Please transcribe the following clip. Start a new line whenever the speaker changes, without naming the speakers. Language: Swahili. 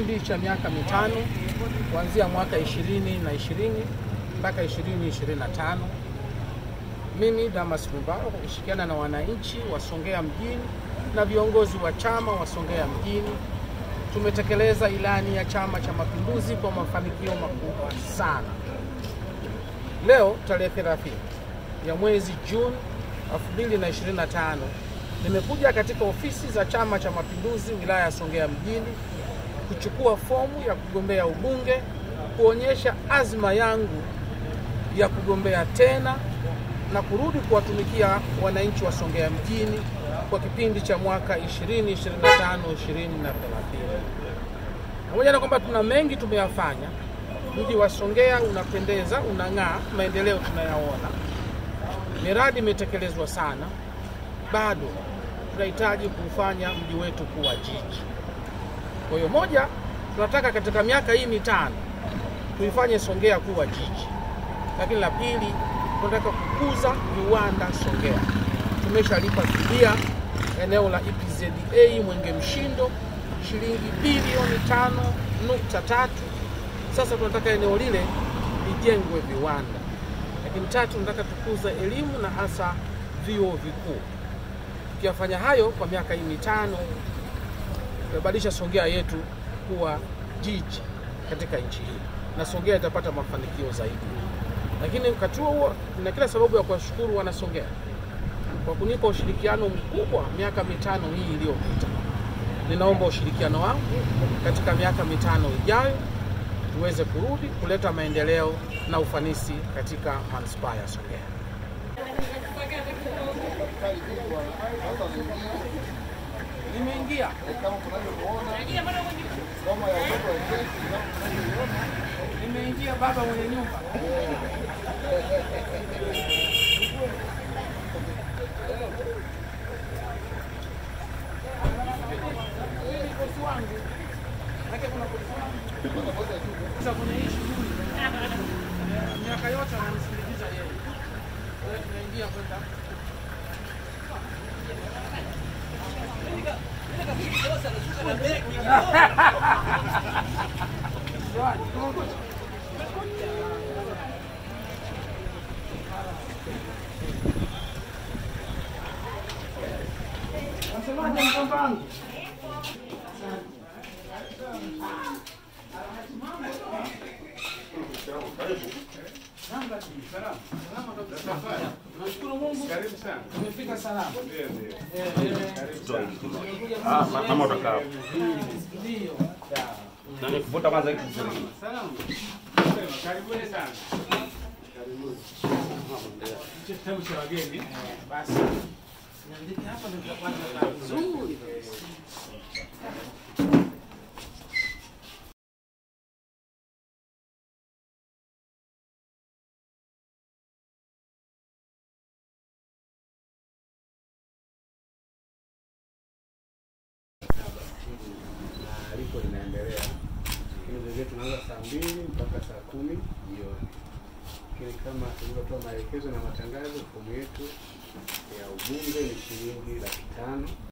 kipindi cha miaka mitano kuanzia mwaka 2020 mpaka 2025. Mimi Damas Ndumbaro kushirikiana na wananchi wa Songea mjini na viongozi wa chama wa Songea mjini tumetekeleza ilani ya Chama cha Mapinduzi kwa mafanikio makubwa sana. Leo tarehe 30 ya mwezi Juni 2025 nimekuja katika ofisi za Chama cha Mapinduzi wilaya ya Songea mjini kuchukua fomu ya kugombea ubunge, kuonyesha azma yangu ya kugombea tena na kurudi kuwatumikia wananchi wa Songea mjini kwa kipindi cha mwaka 2025, 2030. Pamoja na kwamba tuna mengi tumeyafanya, mji wa Songea unapendeza, unang'aa, maendeleo tunayaona, miradi imetekelezwa sana, bado tunahitaji kufanya mji wetu kuwa jiji. Kwa hiyo moja, tunataka katika miaka hii mitano tuifanye Songea kuwa jiji. Lakini la pili, tunataka kukuza viwanda Songea. Tumeshalipa fidia eneo la EPZA Mwenge Mshindo shilingi bilioni 5.3. Sasa tunataka eneo lile lijengwe viwanda. Lakini tatu, tunataka tukuza elimu na hasa vyuo vikuu. Tukifanya hayo kwa miaka hii mitano, tutabadilisha Songea yetu kuwa jiji katika nchi hii na Songea itapata mafanikio zaidi. Lakini wakati huo nina kila sababu ya kuwashukuru wana Songea kwa kunipa ushirikiano mkubwa miaka mitano hii iliyopita. Ninaomba ushirikiano wangu katika miaka mitano ijayo tuweze kurudi kuleta maendeleo na ufanisi katika manispaa ya Songea. Nimeingia baba mwenye nyumba. Miaka yote ananisikiliza yeye. Tunaingia kwenda nasemaje mkomba wangu? Nashukuru Mungu. Karibu sana. Tumefika salama.
Mama utakaa.
Ndio.
Na nikuvuta kwanza hivi.
Salama. Karibuni sana. Karibuni. Kitabu cha wageni. Basi. Niandike hapa ndio tutapata nzuri. Liko linaendelea. Kile tunaanza saa 2 mpaka saa 10 jioni. Lakini kama tulivyotoa maelekezo na matangazo, fomu yetu ya ubunge ni shilingi 500,000.